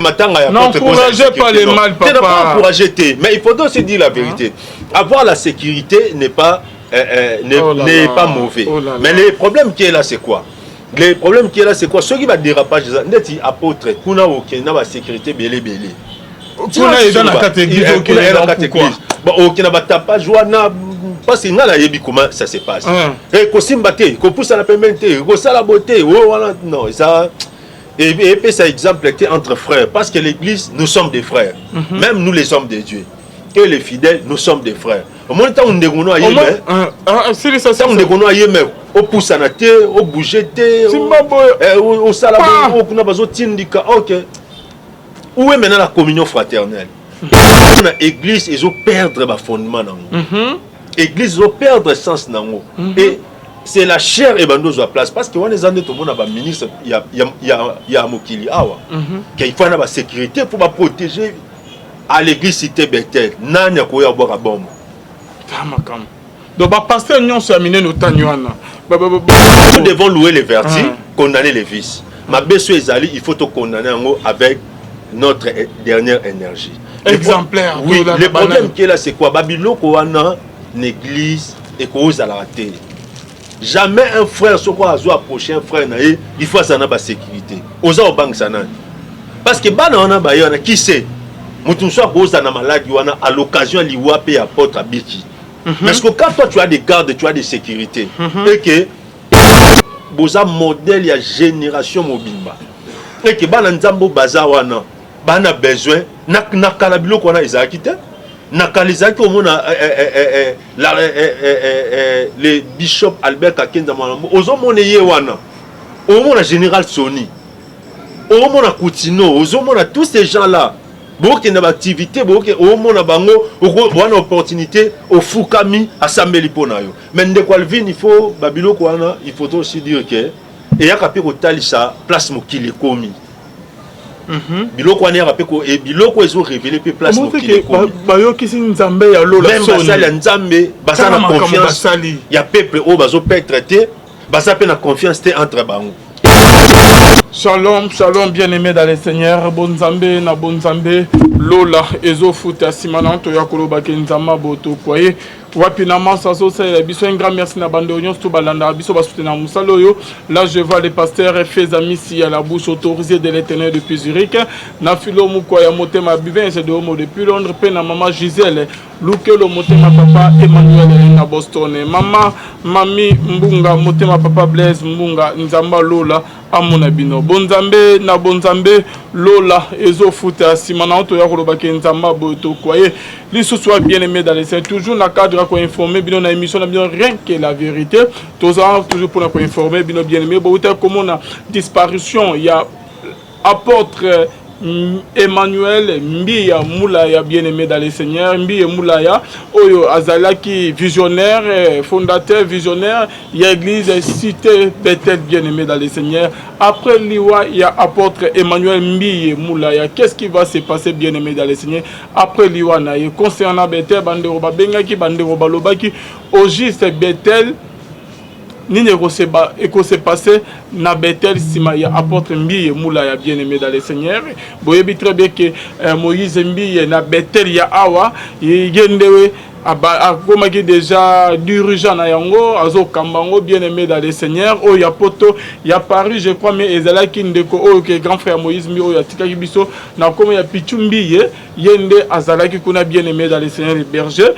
N'encouragez pas les mal, papa. Tu n'as pas encouragé, mais il faut aussi dire la vérité. Avoir la sécurité n'est pas mauvais. Mais le problème qui est là, c'est quoi? Le problème qui est là, c'est quoi? Ceux qui va dérapage, c'est apôtre, kuna okena ba sécurité belé. Kuna est dans la catégorie. Bon, okena ba tapage wana parce que ngala yebi comment ça se passe. Et ko simbate, ko pousse à la pembenté, ko sala beauté, non, ça. Et puis ça exemple entre frères, parce que l'église, nous sommes des frères. Même nous les hommes de Dieu. Et les fidèles, nous sommes des frères. Au moins, tant on dégoûte à yémer, au pousse à la terre, au bouger, au salabo, au kunabazo tindika. Ok. Où est maintenant la communion fraternelle? L'église, ils ont perdu le fondement. L'église, ils ont perdu le sens. Et c'est la chair et bandeau à place. Parce que quand les années, tout le monde a un ministre, il y a un mokili. Il faut avoir la sécurité pour protéger. À l'église cité Bethel, nani a koya boire à bombe. Donc, pasteur, nous sommes amenés au Tanyuana. Nous devons louer les vertus, condamner les vices. Ma belle Ezali, il faut te condamner avec notre dernière énergie. Exemplaire. Oui, le problème qui est là, c'est quoi? Babylone, Koana, l'église et Koza la raté. Jamais un frère, ce qu'on a approché un frère, il faut ça la sécurité. Osa au banque sana. Parce que Banana Bayana, qui sait? Moutouswa Boza na maladi à l'occasion liwape apôtre abiki. Parce que quand toi tu as des gardes, tu as des sécurités. Et que Boza modèle ya génération mobimba. Et que bana nzambo baza wana bana besoin na kalabilo ko na ezakite. Na kalizaki omona le bishop Albert Kakenza Mwanambo ozo moneye wana. Omona général Sony. Omona Koutino, ozo mona tous ces gens là. Beaucoup de activités, beaucoup de bango, une opportunité au Fukami à Sambeli Ponayo. Mais de quoi il faut Babylone Kwana, il faut aussi dire que et y a capé au talisa place mokili komi. Biloko wana rapé ko et biloko ils ont révélé pe place mokili komi. Bayo kisi nzambe ya lola même basali nzambe basana confiance. Il y a peuple au bazo peut traité, basa pe na confiance entre bango. Shalom, shalom, bien-aimés dans le Seigneur. Bonzambe, na bonzambe, Lola, Ezo Futa, Simananto, Yakolo Bakenzama, Boto, Poye. Rapidement, ça c'est biso un grand merci na bande oignon tout balanda biso ba soutenir musaloyo. Là je vois les pasteurs et fils amis si à la bouche autorisée de l'Éternel depuis Zurich. Na filo mukoya motema bivin c'est de homo depuis Londres pe na maman Gisèle. Luke lo motema papa Emmanuel na Boston. Mama mami mbunga motema papa Blaise mbunga nzamba Lola amona bino. Bonzambe na bonzambe Lola Ezo Futa Simananto Yakolo Bakenzama Boto Koye. Les soit bien aimés dans les scènes toujours na cadre pour informer bien na émission bien rien que la vérité toujours pour informer bien aimé bon comme on a disparition il y a apôtre Emmanuel Mbiya Moulaya bien aimé dans les seigneurs Mbiya Moulaya oyo azalaki visionnaire fondateur visionnaire il y a église cité Bethel bien aimé dans les seigneurs après liwa il y a apôtre Emmanuel Mbiya Moulaya qu'est-ce qui va se passer bien aimé dans les seigneurs après liwa na concernant Bethel bandero babengaki bandero balobaki au juste Bethel ni eko se passé na Bethel sima ya apôtre Mbiya Moulaya bien aimé dans les seigneurs boyebi très bien que Moïse Mbiya na Bethel ya awa yendewe akomaki déjà dirigeant na yango azo kambango bien aimé dans les seigneurs o ya poto ya Paris je crois mais ezalaki ndeko o que grand frère Moïse Mbiya o ya tikaki biso na komo ya Pichu Mbiya yende azalaki kuna bien aimé dans les seigneurs berger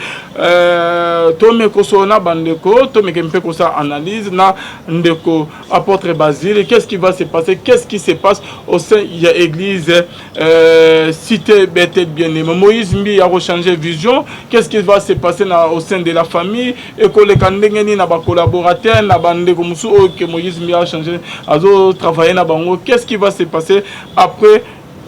tome kosona bandeko tome kempe kosa analyse na ndeko apôtre Basile qu'est-ce qui va se passer qu'est-ce qui se passe au sein il y a église cité Bethel bien aimé Moïse Mbiya a rechangé vision qu'est-ce qui va se passer au sein de la famille et que les candidats na ba collaborateurs na bande comme ça que Moïse Mbiya a changé azo travailler na bango qu'est-ce qui va se passer après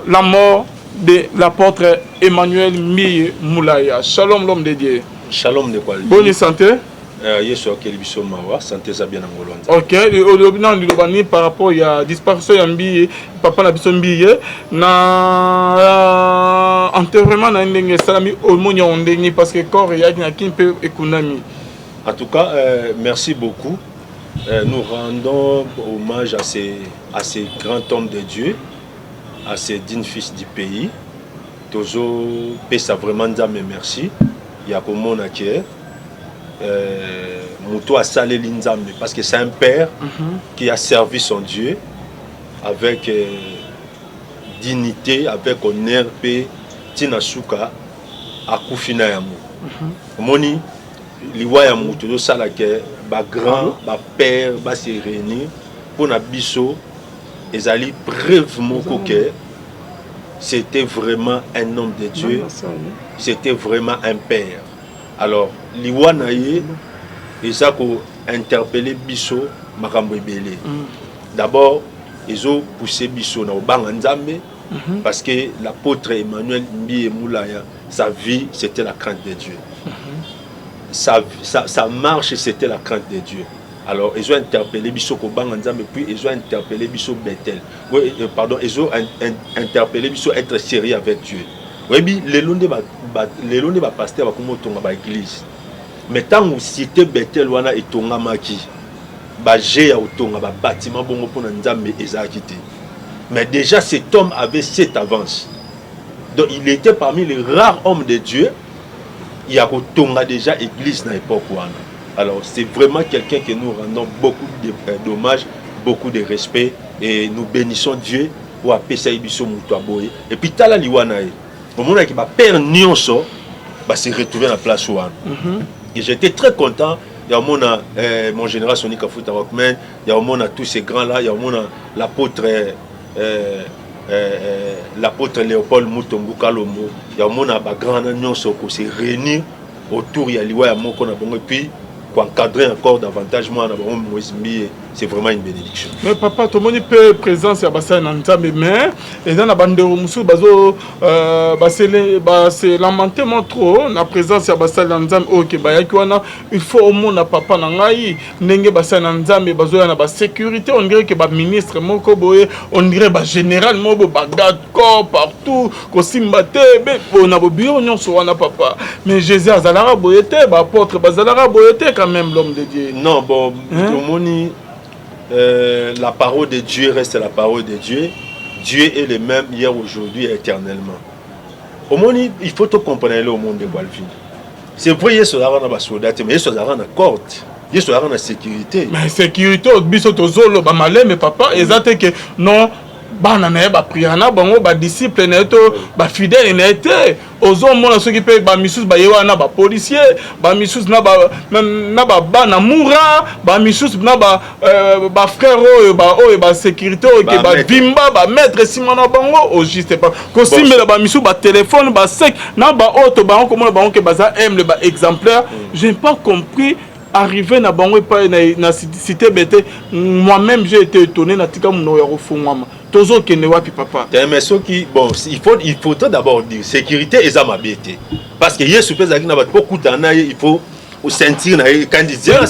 la mort de l'apôtre Emmanuel Mbiya Moulaya. Shalom l'homme de Dieu. Shalom de quoi? Bonne santé. Yesu akeli biso mawa santé za bien ngolonza. OK, on dit par rapport il y a disparition ya Mbiya papa na biso Mbiya na enterrement na ndenge salami omonya ondeni parce que corps ya na kimpe ekunami. En tout cas, merci beaucoup. Nous rendons hommage à ces grands hommes de Dieu à ces dignes fils du pays. Tozo pesa vraiment nzambe merci. Ya komona ke muto a salé l'inzambe parce que c'est un père qui a servi son Dieu avec dignité, avec honneur pe tina suka akufina ya mo. Moni liwa ya muto do sala ke ba grand, ba père, ba se réunir pour na biso ezali preuve moko ke c'était vraiment un homme de Dieu, c'était vraiment un père. Alors, liwa na ye, ils ont interpellé biso makambo ebele. D'abord, ils ont poussé biso na obanga nzambe parce que l'apôtre Emmanuel Mbi Moulaya, sa vie c'était la crainte de Dieu. Sa marche c'était la crainte de Dieu. Alors, ils ont interpellé Bisso Kobang Nzambe, puis ils ont interpellé Bisso Bethel. Oui, pardon, ils ont interpellé Bisso être sérieux avec Dieu. Oui, les longs de pasteur comme tonga l'église. Mais tant que cité Bethel wana et tonga maki, j'ai à tonga bâtiment bon pour Nzambe ezakité. Mais déjà cet homme avait cette avance. Donc il était parmi les rares hommes de Dieu. Il y a tonga déjà église dans l'époque wana. Alors, c'est vraiment quelqu'un que nous rendons beaucoup d'hommages, beaucoup de respect. Et nous bénissons Dieu pour appeler ça Ibiso Moutouaboye. Et puis, Tala Liwanae, au moment où ma père Nyonso s'est retrouvé dans la place Ouane. Et j'étais très content. Il y a mon général Sonic Afuta Rockman, il y a tous ces grands-là, il y a l'apôtre Léopold Moutongo Kalomo, il y a grand Nyonso qui s'est réuni autour de Liwa et puis encadrer encore davantage moi c'est vraiment une bénédiction. Mais papa tout le monde peut présence ya basa na nzambe mais et dans la bande musu bazo c'est lamentement trop na présence ya basa na nzambe OK ba yaki wana il faut au monde na papa na ngai ndenge basa na nzambe bazo ya na ba sécurité on dirait que ba ministre moko boye on dirait ba général moko ba garde corps partout ko simbate be na bo bureau nyonso wana papa mais Jésus azalaka boyete ba apôtre bazalaka boyete quand même l'homme de Dieu. Non bon hein? La parole de Dieu reste la parole de Dieu. Dieu est le même hier, aujourd'hui et éternellement. Au monde, il faut tout comprendre au monde de Gualvin. C'est vrai, il y a des soldats, mais il y a des cordes, il y a des sécurité. Mais sécurité, il y a des malais, mais papa, exactement que non. Bana na ba priana bango ba disciple na to ba fidèle na été ozo mona ceux qui paye ba misus ba yewa na ba policier ba misus na ba bana moura ba misus na ba frère ba sécurité que ba vimba ba maître simona bango au juste pas ko simela ba misus ba téléphone ba sec na ba auto bango comme bango que baza aime le ba exemplaire j'ai pas compris. Arrivé na bango pa na cité bête moi-même j'ai été étonné na tika muno ya refungwama tozo kene wapi papa mais ceux qui bon il faut d'abord dire sécurité et ça m'habité parce que yesu pesa ki na ba beaucoup tana il faut au sentir na candidat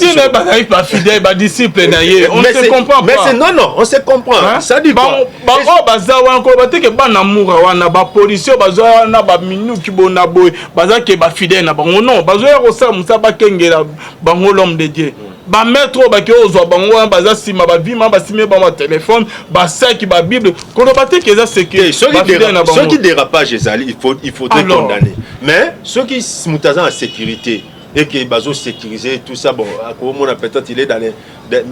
ba fidèle ba disciple na ye on se comprend pas mais non on se comprend ça dit ba baza wa encore ba teke ba na moura wana ba policier baza na ba minu ki bona boy baza ke ba fidèle na bango non baza ya kosa musa ba kengela bango l'homme de Dieu ba maître ba ke ozwa bango baza sima ba vima ba sima ba téléphone ba sac ba bible ko ba teke za sécurité ceux qui dérapage ezali il faut condamner mais ceux qui mutaza en sécurité et que bazo sécuriser tout ça bon comment on peut-être il est dans les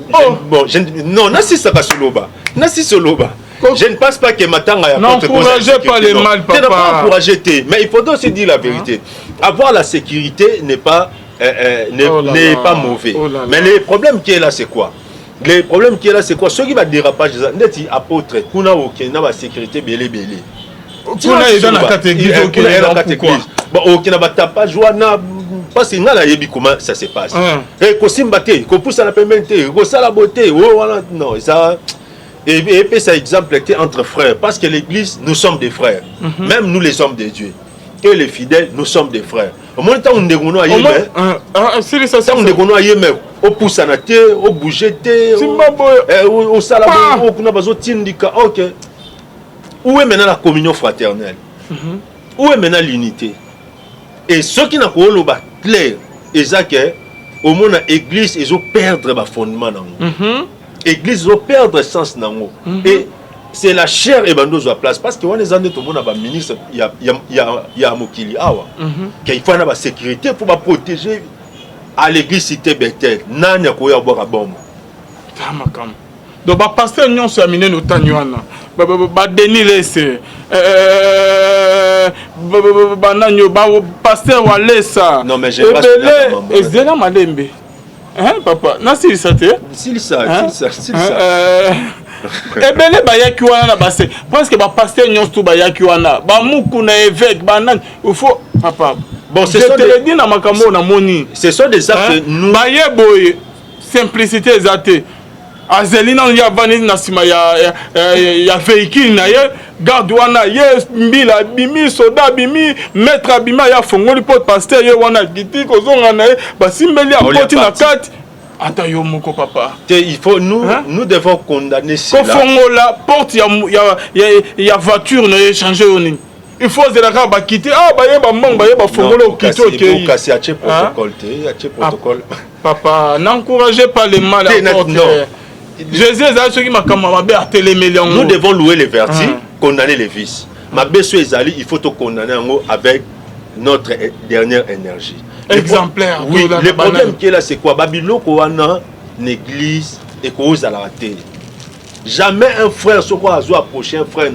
bon non nasi saka soloba je ne pense pas que Matanga a n'encouragez pas les mal papa pas encourager mais il faut aussi dire la vérité avoir la sécurité n'est pas pas mauvais mais le problème qui est là c'est quoi ceux qui va dérapage neti apôtre kuna okena ba sécurité belé kuna est dans la catégorie bon okena ba tapage wana parce que nga la yebi comment ça se passe et ko simbate ko poussa la pembenté ko sala beauté non ça et ça exemple entre frères parce que l'église nous sommes des frères même nous les hommes de Dieu et les fidèles nous sommes des frères au moins tant on ndegono ayé c'est ça on ndegono ayé mais au poussa na té au bouger té au sala beauté kuna bazo tindika OK où est maintenant la communion fraternelle où est maintenant l'unité et ceux qui n'ont pas le clair et ça que au moins l'église ils ont perdre le fondement dans l'église ils ont perdre le sens dans et c'est la chair et bandeau à place parce que on est en tout le monde a ministre il y a mokili awa qu'il faut avoir sécurité pour protéger à l'église cité Bethel nanya ko ya boka bombe tamakam donc ba pasteur nyon so amine no tanywana ba deni laisser ba nanyo ba pasteur walesa non mais j'ai pas ezela malembe hein papa na si ça ebele bayaki wana na base presque ba pasteur nyonso to bayaki wana ba muku na évêque ba nan il faut papa bon c'est ça te dit na makambo na moni ce sont des actes nous bayeboye simplicité ezate azelina ya vani na sima ya véhicule na ye garde wana ye mbila bimi soda bimi maître abima ya fongoli pot pasteur ye wana giti kozonga na ye basimbeli apoti na kati. Attends, yo moko papa. Il faut nous devons condamner cela. Quand la porte il y a voiture ne changer oni. Il faut de la ba quitter ba ye ba mang ba ye ba fongolo kito ke. Vous casser à protocole protocole. Papa, n'encouragez pas les mal à porte. Jésus a ceux qui m'a comme mabe à télémélion. Nous devons louer les vertus, condamner les vices. Mabe so ezali, il faut te condamner avec notre dernière énergie. Exemplaire. Oui, le problème qui est là, c'est quoi? Babylone, Koana, l'église et cause à la télé. Jamais un frère, ce qu'on a approché un frère,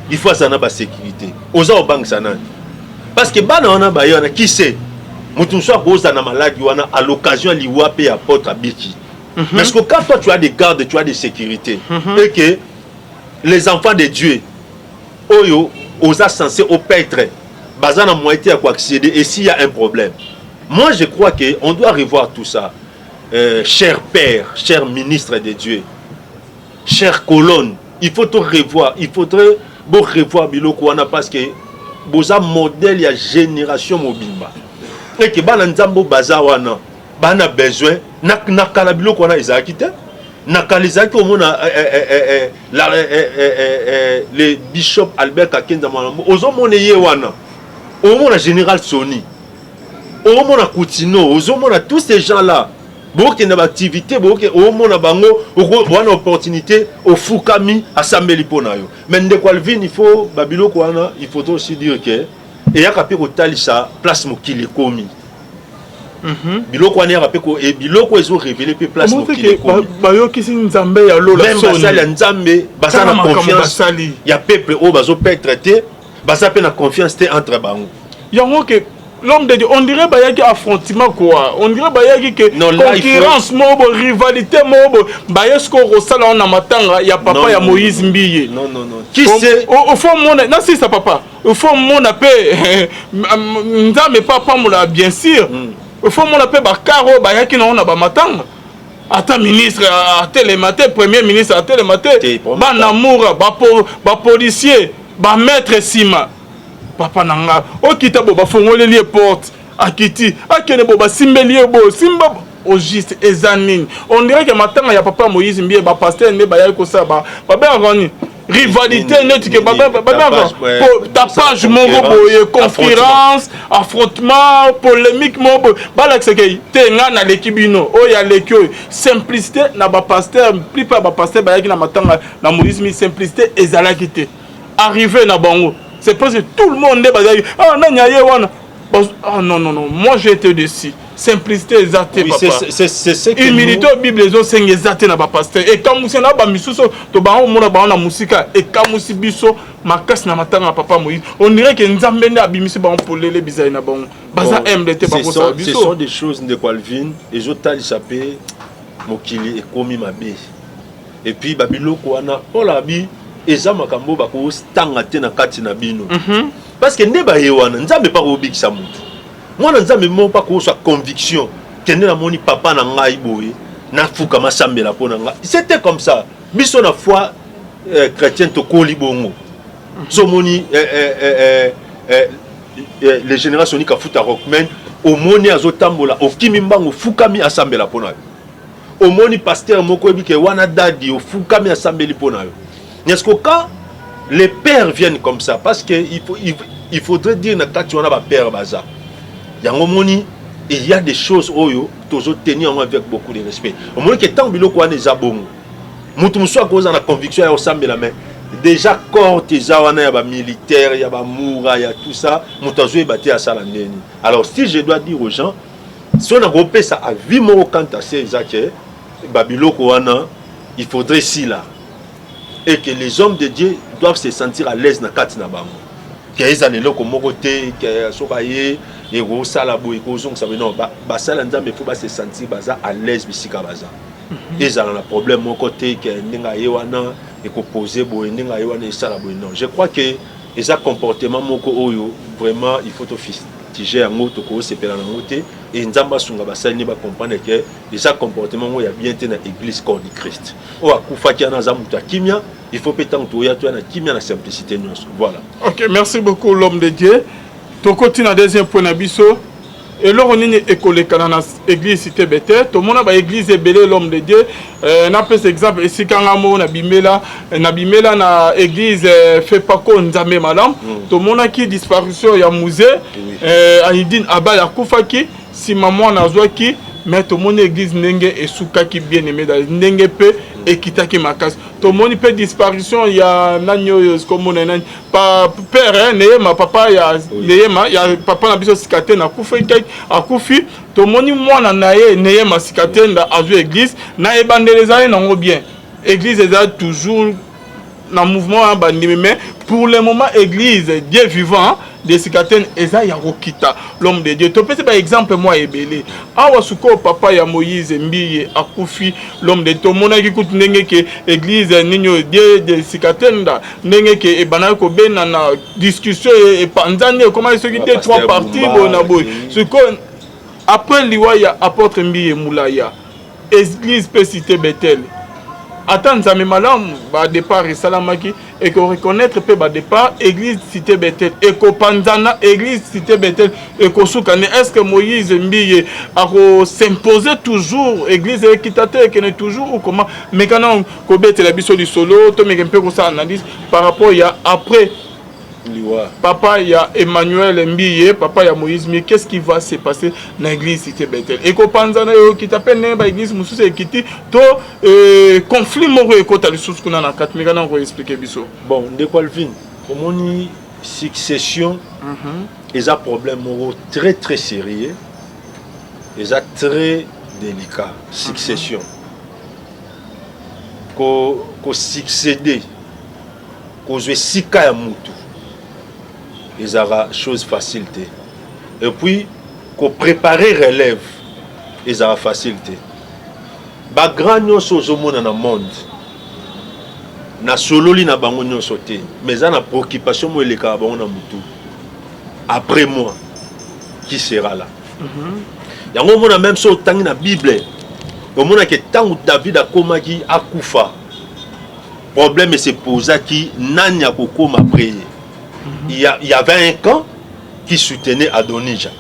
il faut ça n'a pas sécurité. Aux autres banques, ça n'a. Parce que Banana Bayana, qui sait? Moutou soit cause à la maladie, à l'occasion, l'Iwapé apporte à Biki. Parce que quand toi tu as des gardes, tu as des sécurités, et que les enfants de Dieu, Oyo, aux censés au pêtre, Bazana moitié à quoi accéder, et s'il y a un problème. Moi, je crois qu'on doit revoir tout ça. Cher Père, cher ministre de Dieu, chère colonne, il faut tout revoir. Il faudrait revoir Bilokouana parce que vous avez un modèle, il y a génération mobimba. Et que Bana Nzambo Bazawana, Bana besoin, Nakala Bilokouana Isakite, Nakalizaki au monde, le bishop Albert Kakenza Manambo, aux hommes on est Wana, au monde général Sony. Au moment où Koutino, au moment où tous ces gens-là, beaucoup de activités, au moment où on a une opportunité, au Fukami, à Sambeli Ponayo. Mais de quoi il faut, Babylone, il faut aussi dire que, et à Kapé Talisa, place Mokili Komi. Biloko wana rapé ko et biloko ils ont révélé puis place Mokili Komi. Bayo kisi Nzambe ya lola même basali Nzambe, basana confiance. Il y a peuple au bazo peut traité, basa pe na confiance entre bango. Yango que l'homme de Dieu, on dirait bayaki affrontement quoi. On dirait bayaki que non, concurrence mobo, rivalité mobo. Bayesko rosala on a matanga, ya papa non, ya Moïse Mbiye. Non. Qui c'est? Au fond mon, non c'est ça papa. Au fond mon appel, Nzambe papa moula bien sûr. Au fond mon appel bakaro bayaki na on a ba matanga. Attends ministre à télématé, premier ministre à télématé. Ba namoura, ba policier, ba maître Sima. Papa nanga o kita bo ba fongole les portes akiti akene bo ba simbelier bo simba au juste ezanine on dirait que matanga ya papa Moïse Mbiye ba pasteur ne ba ya ko ça ba ba ngani rivalité net que ba tapage mongo boye concurrence affrontement polémique mongo ba la que te nga na lekibino o ya lekio simplicité na ba pasteur plus pas ba pasteur ba ya na matanga na Moïse Mbiye simplicité ezala kité arrivé na bango. C'est parce que tout le monde est basé. Ah non, moi j'ai été déçu. Simplicité exacte, oui, papa. C'est ce que humilité au Bible, les autres, c'est exact dans pasteur. Et quand vous avez un misuso, to ba on mona ba na musika et quand vous biso makas na matanga papa Moïse. On dirait que Nzambe na bimisi ba on polele bizai na bon. Baza MDT ba ko ça biso. Ce sont des choses de Calvin et je t'ai échappé mokili et komi mabe. Et puis babilo ko ana olabi eza makambo bako stanga te na kati na bino parce que ne ba yewana Nzambe pa ko bikisa mutu mwana Nzambe mo pa ko sa conviction kende na moni papa na ngai boye na fuka masambela pona nga c'était comme ça biso na foi chrétien to koli bongo so moni les générations ni ka futa rockman au moni azotambola au kimimbango fukami asambela pona au moni pasteur moko ebike wana dadi au fukami asambeli pona yo. Est-ce que quand les pères viennent comme ça, parce qu'il faudrait dire que tu as un père baza, il y a des choses où tu dois tenir avec beaucoup de respect. Au moins que tant que tu as des abonnés, tu as la conviction à la main. déjà corps eza wana ya ba militaire ya ba moura ya tout ça motazo ebate à sala ndeni. Alors si je dois dire aux gens si on a repé ça à vie moko quant à ces que babiloko wana il faudrait si là et que les hommes de Dieu doivent se sentir à l'aise na kati na bango que eza leloko moko te que sokaye et go sala boy ko zonga ça non ba sala nzambe faut ba se sentir baza à l'aise bisika baza. Ils ont un problème mon côté que n'enga yewana et ko poser boy n'enga yewana et sala boy non. Je crois que les comportements moko oyo vraiment il faut figer en moto ko se pela na moté et nzamba sunga basali ni ba comprendre que les comportements mo ya bien te na église corps du Christ. O akufa ki na zamuta kimia il faut pétant to ya to na kimia na simplicité nyonso. Voilà. OK, merci beaucoup l'homme de Dieu. To continue deuxième point na biso. Et là, on est école dans l'église Cité Bethel. Tout le monde a l'église belé l'homme de Dieu. On peut exemple ici quand on a bimela na église fait pas qu'on nzambe malam. Tout le monde a qui disparition ya musée. Aïdine Abba Kufaki si maman na qui mais tout le monde église nenge et souka qui bien aimé dans nenge peu et kitaki makas. Tout le monde peut disparition ya nanyo comme on est pas père né ma papa ya papa na biso sikate na kufa kai akufi tout le monde moi na naye né ma sikate na azu église na ebandeleza na bien église est toujours dans mouvement mais pour le moment église Dieu vivant des cicatrices eza ya rokita l'homme de Dieu. To pese par exemple moi ebele awa suko papa ya Moïse mbiye akufi l'homme de Dieu mona ki kutu ndenge ke église ninyo Dieu des cicatrices ndenge ke ebana ko bena na discussion et panzane comment ce qui était trois parties bona boy suko après liwa ya apôtre mbiye mulaya église pe cité Bethel attends ça me malam ba départ salamaki et qu'on reconnaître pe ba départ église cité Bethel et ko panzana église cité Bethel et ko soukane est-ce que Moïse mbiye a s'imposer toujours église équitateur que toujours ou comment mais quand on ko bete la biso du solo to me peu ko ça analyse par rapport ya après papa il y a Emmanuel Mbiye, papa il y a Moïse, mais qu'est-ce qui va se passer dans l'église Cité Bethel? Et quand panzana qui t'appelle dans l'église Moussous qui dit to conflit moro et quand tu as le sous qu'on a 4 mais on va expliquer biso. Bon, de quoi le fin? Comme on dit succession, ils ont problème moro très très sérieux, ils ont très délicat succession. Ko succéder, ko jouer sika ya mutu. Ils auront chose facilité. Et puis, qu'on préparer relève, ils auront facilité. Ba grand nyonso zomo na monde. Na sololi na bango nyonso te, mais ça na préoccupation mo eleka bango na mutu. Après moi, qui sera là? Yango mona même so tangi na Bible. Au mona que tangu David a komaki akufa. Problème se posa qui nanya kokoma après. Il y avait un camp qui soutenait Adonija.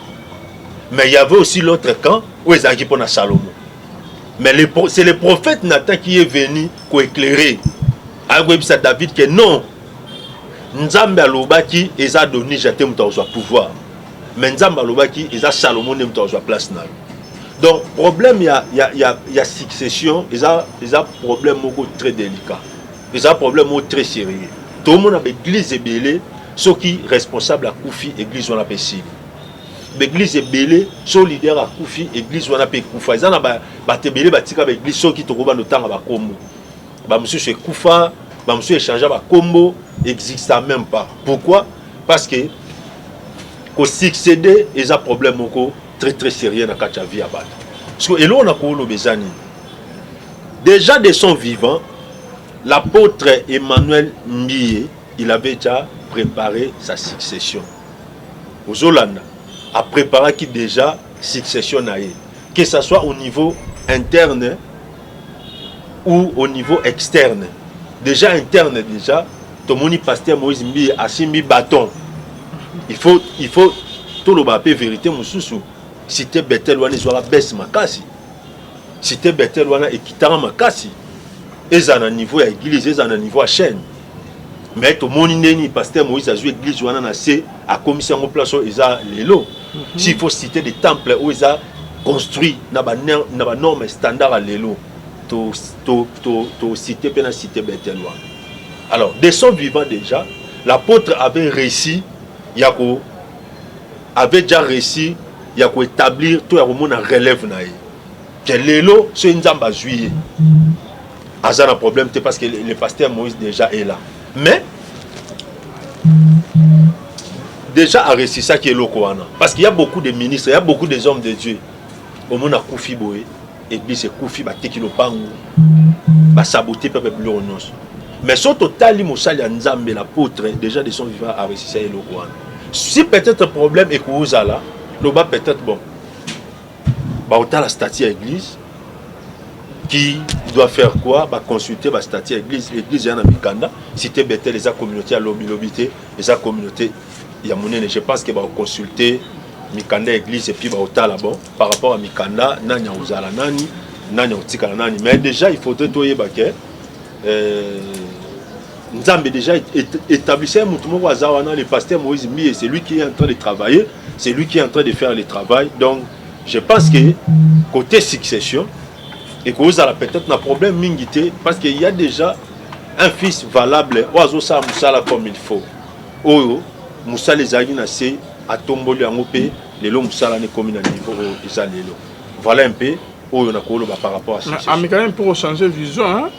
Mais il y avait aussi l'autre camp où ils avaient pour Salomon. Mais c'est le prophète Nathan qui est venu pour éclairer. À David que non. Nzambe alobaki et Adonija te muta au pouvoir. Mais Nzambe alobaki et Salomon ne muta au place na. Donc problème il y a succession, ils ont problème très délicat. Ils ont problème très sérieux. Tout le monde a l'église est belée. Ceux qui responsables à Koufi, église on a payé. L'église est belée, ceux leader à Koufi, église on a payé Koufa. Ils ont battu belé, battu avec l'église, ceux qui te roubent le temps à Bakombo. Monsieur c'est Koufa, monsieur échange à Combo, n'existe même pas. Pourquoi? Parce que qu'au succéder, ils ont problème très très sérieux dans la vie à battre. Parce que là on a connu Bezani. Déjà de son vivant, l'apôtre Emmanuel Mbiye, il avait déjà préparé sa succession. Aux Hollande a préparé qui déjà succession naïe. Que ce soit au niveau interne ou au niveau externe. Déjà interne déjà, tout le monde pasteur Moïse Mbiye a mis bâton. Il faut tout le bapé vérité moussou. Cité Bethel wana soit baisse makasi. Cité Bethel wana ekitara makasi. Et à un niveau à église, et à un niveau à chaîne. Mais tout le monde n'est pasteur Moïse a joué l'église ou a commission en place où ils ont les lots. S'il faut citer des temples où ils ont construit dans les normes standards à l'élo, tu citer pendant cité Bethel. Alors, de son vivant déjà, l'apôtre avait réussi, avait déjà réussi, il y a établir tout le monde en relève. Que l'élo, c'est une zamba juillet. Ça un problème, parce que le pasteur Moïse déjà est là. Mais, déjà a réussi ça qui est l'eau. Parce qu'il y a beaucoup de ministres, il y a beaucoup de hommes de Dieu. Au monde a Koufi Boé, église est Koufi, Tekilo Pangou, saboter peuple bleu au nos. Mais son total, Nzambe, l'apôtre, déjà de son vivant a réussi ça et l'eau. Si peut-être un problème est que vous allez, l'oba peut-être bon. Autant la statue à l'église qui doit faire quoi? Consulter la statue à l'église. L'église est en Mikanda. Si tu es les communautés à l'obité, les communautés, il y a monnaie. Je pense que va consulter Mikanda église et puis autant là-bas par rapport à Mikanda, nanya uzala nani, nanya utikala nani. Mais déjà il faudrait toyer baké. Nzambe déjà établissait le pasteur Moïse Mie, c'est lui qui est en train de travailler, c'est lui qui est en train de faire le travail. Donc je pense que côté succession, et que vous avez peut-être un problème mingité, parce qu'il y a déjà un fils valable, oiseau ça Moussala comme il faut. Oyo, Moussa les a assez à tomber en OP, les lots Moussala n'est comme un niveau déjà les lots. Voilà un peu, Oyo n'a pas par rapport à ça. Mais quand même pour changer de vision, hein?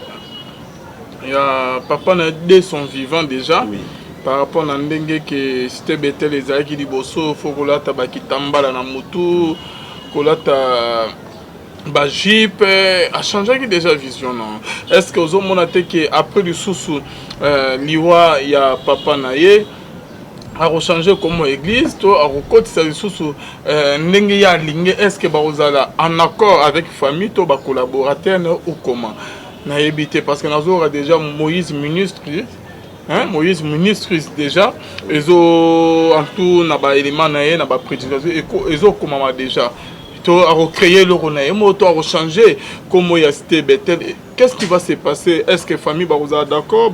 Il y a papa n'a dès son vivant déjà. Oui. Par rapport à Ndenge que c'était Bethel les Aïki di Bosso, faut que là tabaki tambala na moto. Kolata Bajip a changé déjà vision non. Est-ce que aux hommes on a été que après le sous liwa il y a papa naie a rechangé comme église to a recote ça le sous ndenge ya lingue est-ce que bazala en accord avec famille to ba collaborateur ou comment na éviter parce que nous aura déjà Moïse ministre hein Moïse ministre déjà ils ont en tout na ba élément naie na ba prédication et ils ont comment déjà à recréer le Ronaï, à rechanger comment il y a cité Bethel. Qu'est-ce qui va se passer? Est-ce que la famille va d'accord,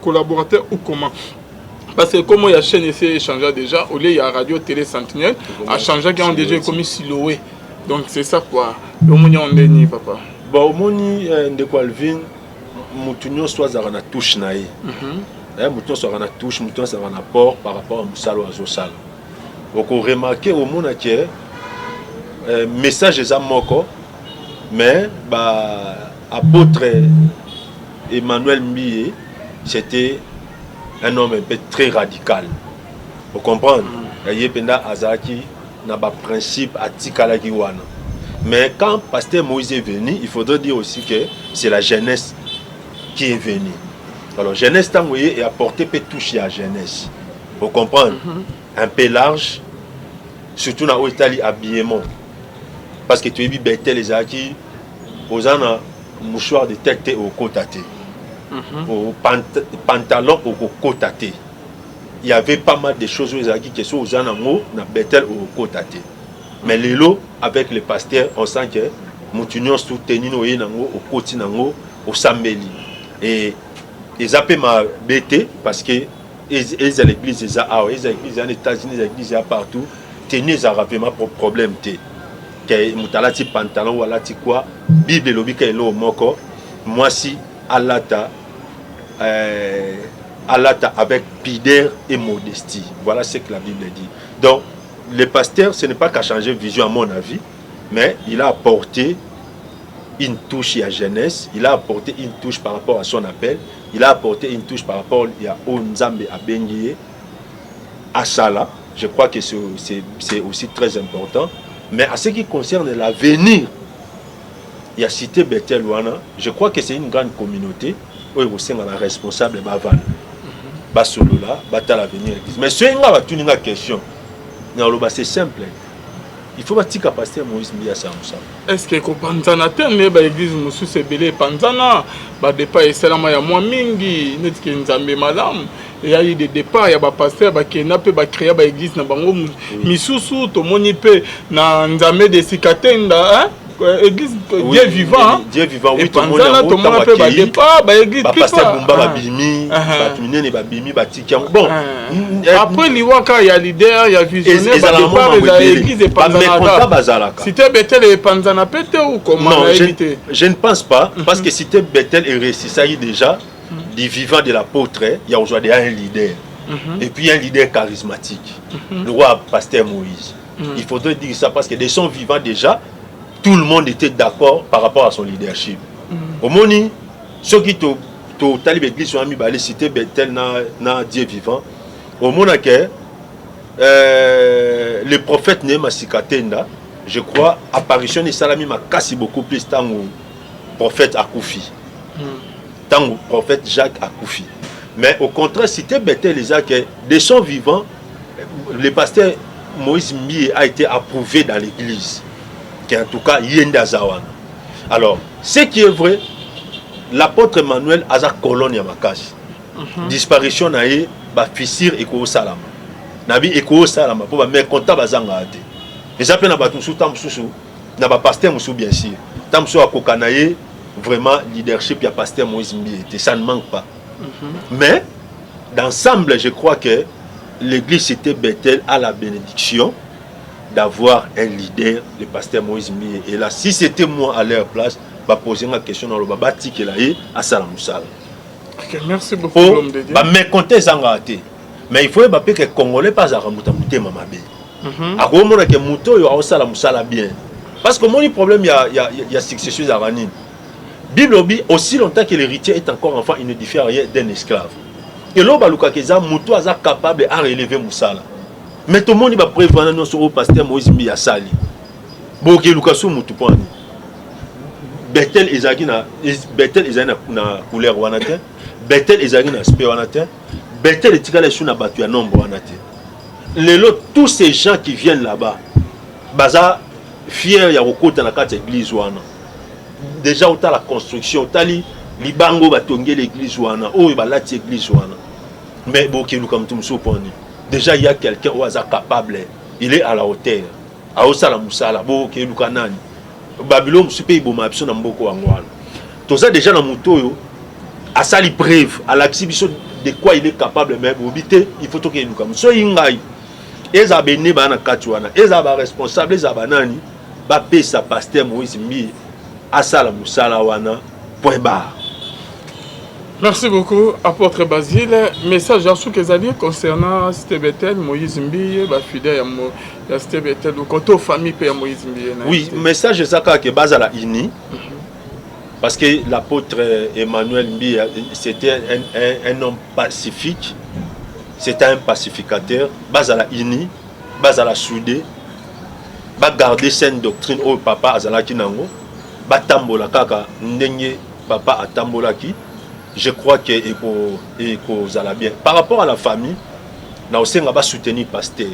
collaborateur ou comment? Parce que comment il y a chaîne essayé d'échanger déjà, au lieu il y a radio, télé, sentinelle, à changer qui ont déjà commis siloé. Donc c'est ça quoi. Le monde en dernier papa. Bon, au monde de Qualvin, Moutounion soit à la touche naïe. Mouton soit à la touche, Mouton soit à la port par rapport à Moussalo à Zosal. Donc on remarque au monde qui message est à moko, mais apôtre Emmanuel Mie, c'était un homme un peu très radical. Vous comprenez? Il y a Azaki n'a pas principe à Tikalakiwana. Mais quand pasteur Moïse est venu, il faudrait dire aussi que c'est la jeunesse qui est venue. Alors jeunesse tangoye et apporter peut toucher à la jeunesse. Vous comprenez? Un peu large, surtout dans l'Italie habillement. Parce que tu es Bethel les Aki, aux ans mouchoir de tête au côté, au pantalon au côté. Il y avait pas mal de choses aux Aki qui sont aux ans na Bethel au côté. Mais les lots avec les pasteurs, on sent que Moutunion soutenu au côté au Sambeli. Et ils appellent ma bêté parce que ils à l'église, ils à l'église en États-Unis, les églises partout, tenus à rapidement pour problème. Que mutalati pantalon ou alati quoi bible lobika elo moko moi si alata avec pudeur et modestie, voilà ce que la Bible dit. Donc le pasteur ce n'est pas qu'à changer de vision à mon avis, mais il a apporté une touche à la jeunesse, il a apporté une touche par rapport à son appel, il a apporté une touche par rapport à Onzambe à Benguié à Sala. Je crois que c'est aussi très important. Mais à ce qui concerne l'avenir, il y a cité Bethel Wana, je crois que c'est une grande communauté où il y a la responsable Bavan. Basolola, Bata l'avenir. Mais ce qui est une question, c'est simple. Il faut que pasteur Moïse Mia Samoussa. Est-ce que Panzana tene ba église musu se belé Panzana ba départ et salama ya moi mingi net ki nzambe madame il y a eu des départs il y a ba pasteur ba kena pe ba créer ba église na bango misusu to moni pe na nzambe de sikatenda hein église Dieu vivant Dieu vivant oui tout le monde peut ba départ ba église pasteur Bumba ba bimi ba tunene ba bimi ba tikiam bon après liwaka il y a leader il y a visionnaire ba départ les églises et Panzana Cité Bethel et Panzana peut ou comment non je ne pense pas parce que Cité Bethel est réussi ça y déjà du vivant de l'apôtre, il y a aujourd'hui un leader. Et puis un leader charismatique, le roi pasteur Moïse. Il faudrait dire ça parce que de son vivant déjà, tout le monde était d'accord par rapport à son leadership. Au moni, ceux qui t'ont talibé l'église sont mis à citer Bethel na Dieu vivant. Au monde que le prophète Néma Sikatenda, je crois, apparition de Salami m'a cassé beaucoup plus tant que prophète Akoufi. Tant que prophète Jacques Akoufi. Mais au contraire, citer Bethel que de son vivant, le pasteur Moïse Mie a été approuvé dans l'église. En tout cas, Yenda Zawan. Alors, ce qui est vrai, l'apôtre Emmanuel a sa colonne Yamakasi. Disparition naïe, ba fissure et ko salama. Nabi et ko salama pour me compta bazanga ate. Et ça peut na batusu tamsusu, na ba pasteur musu bien sûr. Tamsu akokanaye vraiment leadership ya pasteur Moïse Mie, ça ne manque pas. Mais d'ensemble, je crois que l'église c'était Bethel à la bénédiction d'avoir un leader, le pasteur Moïse Mie. Et là, si c'était moi à leur place, je vais poser une question dans le babati qui est à Salamoussal. Merci beaucoup, l'homme de Dieu. Mais compter Zangate. Mais il faut que les Congolais pas à Ramoutamouté Mamabé. À comment que Mouto y a Salamoussal bien. Parce que mon problème, il y a succession à Ranine. Bible aussi longtemps que l'héritier est encore enfant, il ne diffère rien d'un esclave. Et là, Mouto est capable de relever Moussala. Mais tout le monde va prévoir sur le pasteur Moïse Mie à Sali. Boke Lukasu Moutou Poni. Bethel Ezagi na couleur wanate. Bethel Ezagi na aspect wanate. Bethel etikala sou na batu ya nombre wanate. Lelo tous ces gens qui viennent là-bas, baza fier ya kokota na kati église wana. Déjà au la construction, tali libango batonge l'église wana, o balati église wana. Mais boke Lukasu Moutou Poni. Déjà, il y a quelqu'un qui est capable, il est à la hauteur. À Osala Moussala, Boke Lukanani. Babylone, je suis bon, je suis tout ça déjà dans mon toyo, à ça, il preuve, à l'exhibition de quoi il est capable, même, il faut que nous comme ça. Les abonnés, les responsables, les abonnés, les sa pasteur Moïse Mie, à Sala Moussala, point barre. Merci beaucoup, apôtre Basile. Message à ceux qui ont concernant Bethel, Moïse Mbiye, fidèle à Bethel, ou côté famille de Moïse Mbiye. Oui, message est ça qui est basé à la INI. Parce que l'apôtre Emmanuel Mbiye, c'était un homme pacifique, c'était un pacificateur, basé à la INI, basé à la Soudé, garder saine doctrine au papa Azalaki Nango, Tambola Kaka, Ndenye papa à Tambolaki. Je crois que ça va bien. Par rapport à la famille, on a aussi soutenir le pasteur.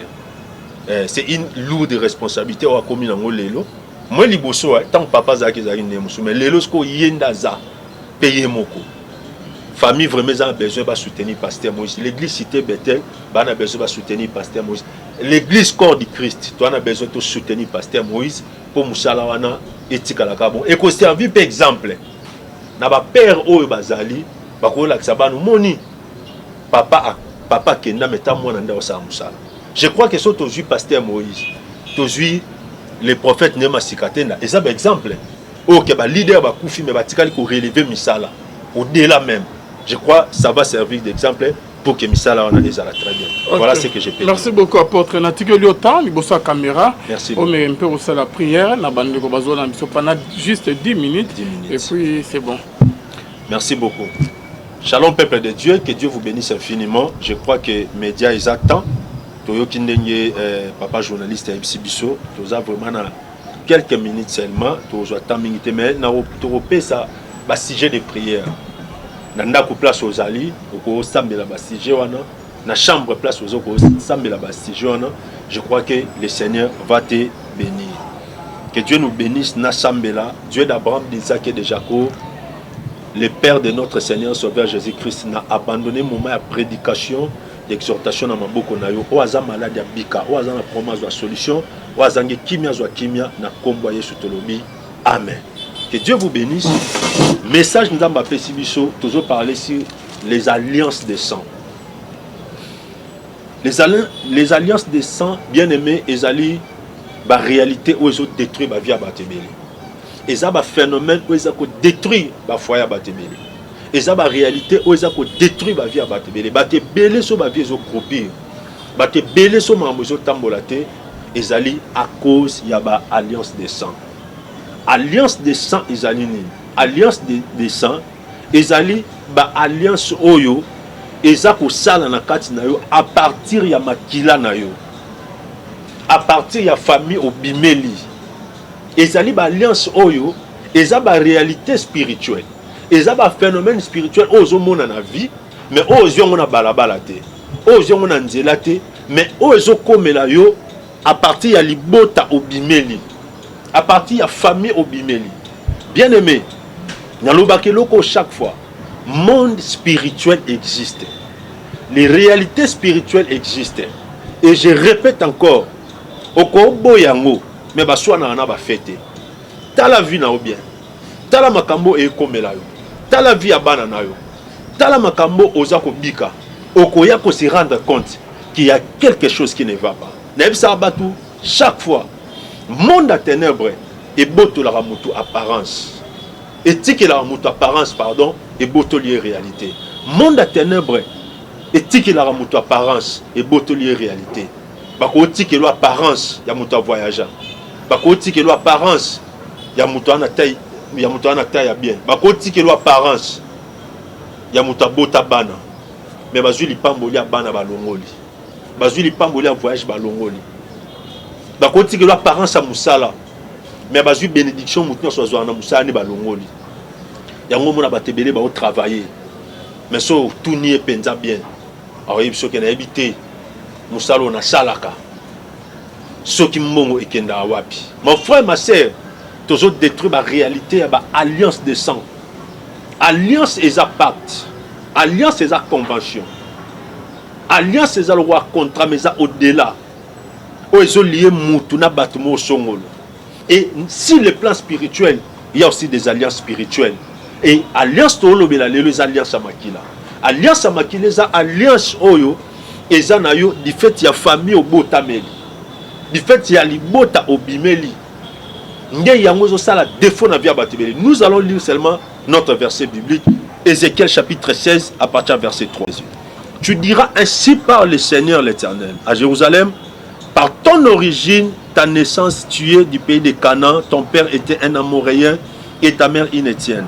C'est une lourde responsabilité au commune en Lelo. Moi, liboso, tant que papa Zaki Zaki Nemusu, mais Lelo, ce qu'il y a za payer moko. Famille vraiment a besoin de soutenir le pasteur Moïse. L'église cité Bethel, a besoin de soutenir le pasteur Moïse. L'église corps du Christ, tu as besoin de soutenir le pasteur Moïse pour Moussalawana et Tikalakabo. Et qu'on servi par exemple. Na ba père oyo bazali bakola kisabanu moni papa kenda meta mwana nda osala musala. Je crois que surtout aujourd'hui pasteur Moïse, aujourd'hui les prophètes Néma Sikatenda et ça par exemple OK ba leader ba kufi mais batikali ko relever misala au-delà même. Je crois ça va servir d'exemple pour que misala wana ezala très bien. Okay. Voilà ce que j'ai fait. Merci beaucoup apôtre Natike Lyotan liboso ya caméra. Merci. On met un peu au la prière na bande ko bazo na biso pendant juste 10 minutes et puis c'est bon. Merci beaucoup. Shalom peuple de Dieu, que Dieu vous bénisse infiniment. Je crois que médias ils attendent. Toyo Kindenge papa journaliste MC Bisso, tu as vraiment quelques minutes seulement, tu as tant minutes mais na tu ça ba sujet de prière. Nanda ko place aux ali, ko sambela ba sujet wana, na chambre place aux ko sambela ba sujet wana. Je crois que le Seigneur va te bénir. Que Dieu nous bénisse na sambela, Dieu d'Abraham, d'Isaac et de Jacob. Le Père de notre Seigneur Sauveur Jésus-Christ n'a abandonné mon moment à prédication, d'exhortation dans ma bouche. O aza malade ya bika, o aza na promesse de solution, o aza nge kimia na kombo Yesu tolobi. Amen. Que Dieu vous bénisse. Message nous avons appelé Sibiso, toujours parler sur les alliances de sang. Les alliances de sang, bien aimés, ezali ba réalité où ils ont détruit ba vie à Batebele. Et ça, un phénomène où ils ont détruit la foyer à Batebele. Et ça, la réalité, où ils ont détruit la vie à Batebele. Batebele, sur ma vie, ils ont croupir. Batebele, sur ma maison, tambolate. Ils allaient à cause de l'alliance des sangs. Alliance des sangs, ils allaient. Alliance des sangs, ils allaient, alliance oyo, ils allaient sala na kati na yo à partir ya makila na yo. À partir ya famille au bimeli. Ils allaient, alliance oyo, ils allaient réalité spirituelle. Ils ont un phénomène spirituel aux hommes dans la vie, mais aux hommes dans balabala te, aux hommes dans nzela te, mais aux hommes comme la yo à partir de libota au bimeli, à partir de la famille au bimeli. Bien aimé, dans le bakeloko chaque fois, monde spirituel existe, les réalités spirituelles existent, et je répète encore, au kobo yango, mais baswa na ba fête, ta la vie na bien, ta la makambo e komela yo. Tala vie à bananayo. Tala makambo oza ko bika. Okoya ko se rendre compte qu'il y a quelque chose qui ne va pas. Nebsa abatu chaque fois. Monde à ténèbres et boto la ramutu apparence. Éthique la ramutu apparence pardon et boto lié réalité. Monde à ténèbres éthique la ramutu apparence et boto lié réalité. Bako éthique lo apparence ya mutu voyager. Bako éthique lo apparence ya mutu ana taille. Il y a mutu anakta bien bakoti ke lo apparence ya mutu bota bana mais bazui lipamboli bana balongoli bazui lipamboli voyage balongoli bakoti ke lo apparence à musala mais bazui bénédiction mutu so zo na musala ni balongoli yango mona batebele ba travailler mais so tout ni penza bien alors il faut que na habiter musala na salaka so ki mbongo ekenda wapi mon frère ma sœur toujours détruire la réalité, la alliance de sang. Alliance et pacte. Alliance et convention. Alliance et loi contrat, mais au-delà. Où ils ont lié Moutuna Batmo Songolo. Et sur le plan spirituel, il y a aussi des alliances spirituelles. Et alliance Tolobela, les alliances à Makila. Alliance à Makila, les alliances Oyo, et Zanayo, du fait, il y a famille au Botameli. Du fait, il y a Libota au Bimeli. Nous allons lire seulement notre verset biblique, Ézéchiel chapitre 16 à partir du verset 3. Tu diras ainsi par le Seigneur l'Éternel à Jérusalem, par ton origine, ta naissance, tu es du pays de Canaan, ton père était un Amoréen et ta mère une Étienne.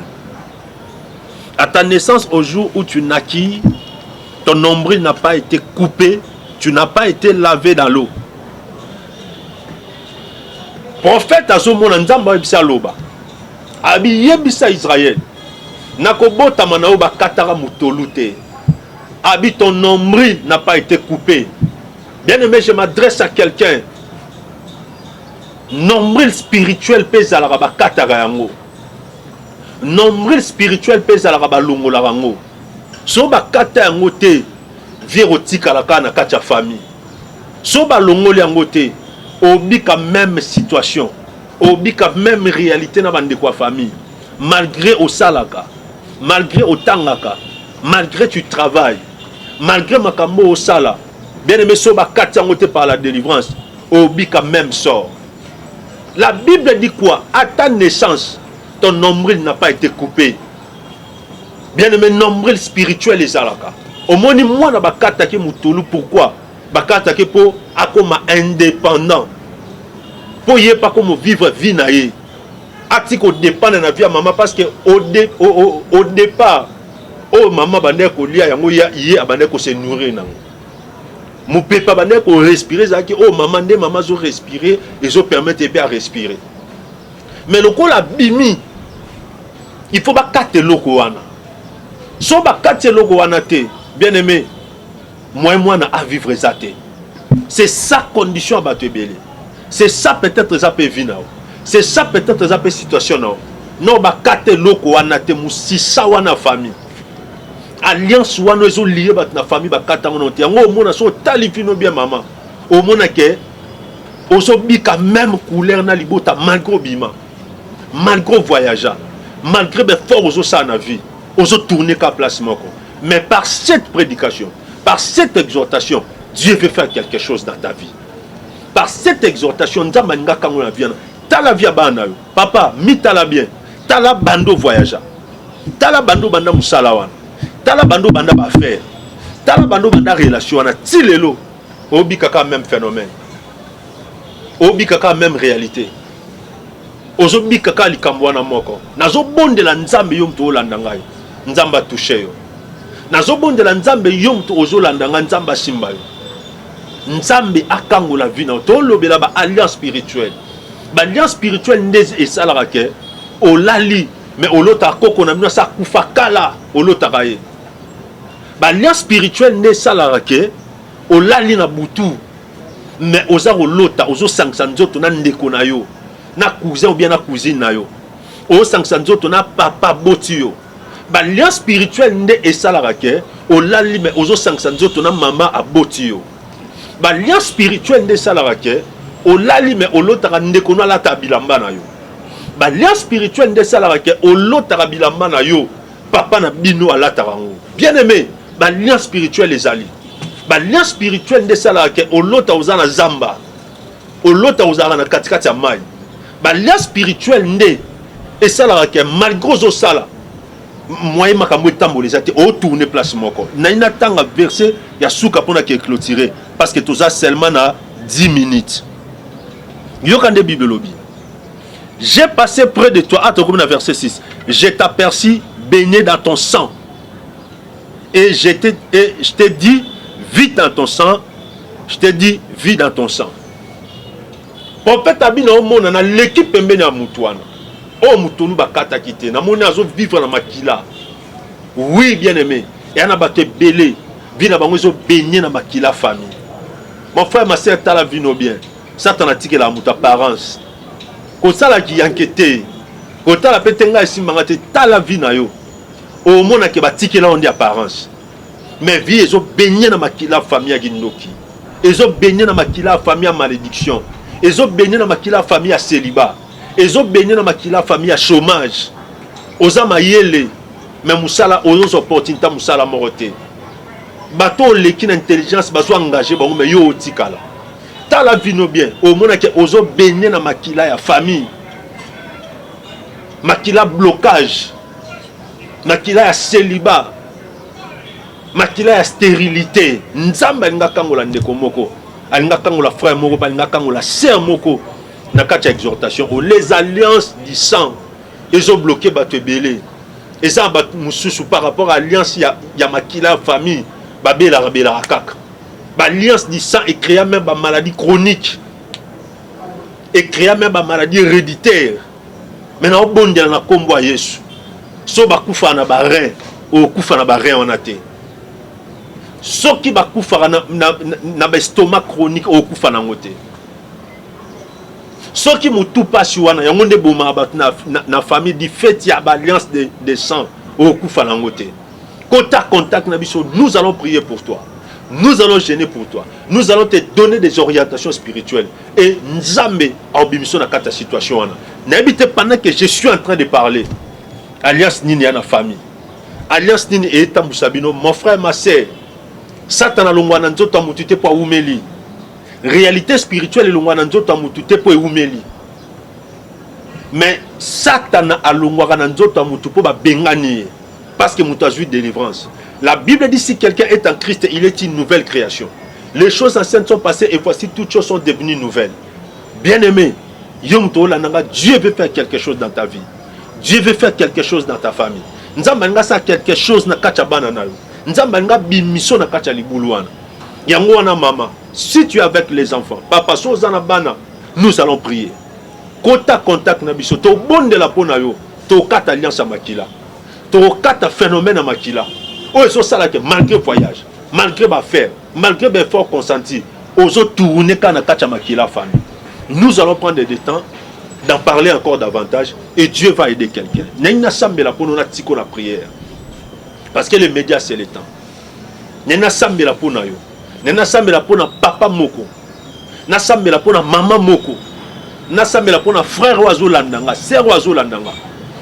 À ta naissance, au jour où tu naquis, ton nombril n'a pas été coupé, tu n'as pas été lavé dans l'eau. Prophète azomona nzamba ebisa loba abi yebisa Israël nakobota manao bakatara mutolute abi ton nombril n'a pas été coupé. Bien aimé, je m'adresse à quelqu'un, nombril spirituel pesa la bakatara yango, nombril spirituel pesa la balongola yango so bakata yango te virotika la kana kacha famille so balongoli yango te obika même situation, obika même réalité na bande kwa famille, malgré au salaka, malgré au tangaka, malgré tu travailles, malgré makambo au sala, bien aimé soba katangote par la délivrance, obika même sort. La Bible dit quoi? À ta naissance, ton nombril n'a pas été coupé. Bien aimé, nombril spirituel et salaka. Au moins moi na bakata ki mutulu, pourquoi? Bakata ki po akoma indépendant. Pour y pas comme vivre vie naïe. Atiko dépend de la vie à maman parce que au départ, oh maman bande ko lia yango ya yé abande ko se nourrir nango. Mon papa bande ko respirer ça qui oh maman de maman zo respirer et zo permettre à respirer. Mais le ko la bimi, il faut pas quatre loko wana. So ba quatre loko wana te, bien aimé. Moi na à vivre ça te. C'est sa condition à Batebele. C'est ça peut-être ça peut vivre. C'est ça peut-être ça peut situation non. Non ba kate loko wana te musisa wana famille. Alliance wana zo lié bat na famille ba kata wana te. Ngo mona so talifino bien maman. Au mona ke oso bika même couleur na libota malgré bima. Malgré voyager, malgré be fort oso ça na vie. Oso tourner ka place moko. Mais par cette prédication, par cette exhortation, Dieu veut faire quelque chose dans ta vie. Par cette exhortation, papa, mi tala bien, tala bando voyageur. tala bando banda musala wana tala bando banda ba faire tala bando banda relation wana tilelo obi kaka même phénomène obi kaka même réalité ozobi kaka likambo wana moko nazo bondela nzambe yo mtu olanda ngai nzamba touché yo nazo bondela nzambe yo mtu ozolanda ngai nzamba simba yo nzambe akangola vie na to lobela ba alliance spirituelle ba alliance spirituelle ndez esalaka ke olali mais olota koko na mino sa kufa kala olota kaye ba alliance spirituelle ndez esalaka ke olali na butu mais oza olota ozo sangisa nzoto na ndeko na yo na cousin ou bien na cousine na yo ozo sangisa nzoto na papa boti yo ba alliance spirituelle ndez esalaka ke olali mais ozo sangisa nzoto na mama aboti yo ba alliance spirituelle ndez esalaka ke olali mais olotaka ndeko na lata bilamba na yo ba alliance spirituelle ndez esalaka ke olotaka bilamba na yo papa na bino alataka ngo bien aimé ba alliance spirituelle ezali ba alliance spirituelle ndez esalaka ke olota ozana zamba olota ozala na katikati ya mai ba alliance spirituelle ndez esalaka ke malgré ozosala moyen makambo etambola eza te otourne place moko na ina tanga verset ya suka mpona ke clôturer parce que toza seulement na 10 minutes yokande bible lobi j'ai passé près de toi comme na verset 6 je t'aperçus baigné dans ton sang et je t'ai dit vis dans ton sang je t'ai dit vis dans ton sang prophète abina omona na l'équipe pembeni ya mutu wana o mutunu bakata kite na moni azo vivre na makila oui bien aimé et ana bato belé vie na bango zo baigner na makila famille mon frère ma sœur tala vino bien Satan a tiqué la muta apparence ko sala ki enquêter ko tala petenga esimanga te tala vie na yo o mona ke ba tiqué la on dit apparence mais vie ezo baigner na makila famille ya gindoki ezo baigner na makila famille ya malédiction ezo baigner na makila famille ya célibat ezo baigner na makila famille ya chômage oza mayele mais musala ozo opportunité musala morote bato leki na intelligence bazo engagé bango mais yo otikala tala vino bien au mona ke ozo baigner na makila ya famille makila blocage makila ya célibat makila ya stérilité nzamba alinga kangola ndeko moko alinga kangola frère moko balinga kangola sœur moko na kati ya exhortation les alliances du sang ils ont bloqué bato ebele et ça bato mususu par rapport à alliance ya makila famille babela rabela kaka ba alliance du sang et créa même ba maladie chronique et créa même ba maladie héréditaire maintenant bondela na kombo ya Yesu so bakufa na ba rein o kufa na ba rein on a te soki bakufa na ba estomac chronique o kufa na ngote soki mutu pasi wana yango nde boma bato na famille du fait ya ba alliance de sang o kufa na ngote kota contact na biso nous allons prier pour toi nous allons gêner pour toi nous allons te donner des orientations spirituelles et nzambe obimison na kata situation wana n'habite pendant que je suis en train de parler alliance nini ya na famille alliance nini etambusa bino mon frère ma sœur Satan alongwa na nzoto mutu te po umeli réalité spirituelle elongwa na nzoto mutu te po umeli mais Satan alongwa na nzoto mutu po ba bengani parce que mutu a eu délivrance. La Bible dit si quelqu'un est en Christ, il est une nouvelle création. Les choses anciennes sont passées et voici toutes choses sont devenues nouvelles. Bien-aimé, Dieu veut faire quelque chose dans ta vie. Dieu veut faire quelque chose dans ta famille. Nzamba sa quelque chose na kacha banana. Nzamba nga bimission na kacha libuluana. Yango wana mama, si tu es avec les enfants, papa sozana bana, nous allons prier. Kota contact na biso to bonde la pona yo, to kata alliance makila. To kata phénomène makila. Oh, ils sont ça là que malgré voyage, malgré ma faire, malgré mes efforts consentis, aux autres tourner quand on a makila famille. Nous allons prendre des temps d'en parler encore davantage et Dieu va aider quelqu'un. N'ayna sambela pour nous tiko la prière. Parce que les médias c'est le temps. N'ayna sambela pour na yo. N'ayna sambela pour na papa moko. Na sambela pour na maman moko. Na sambela pour na frère oiseau landanga, sœur oiseau landanga.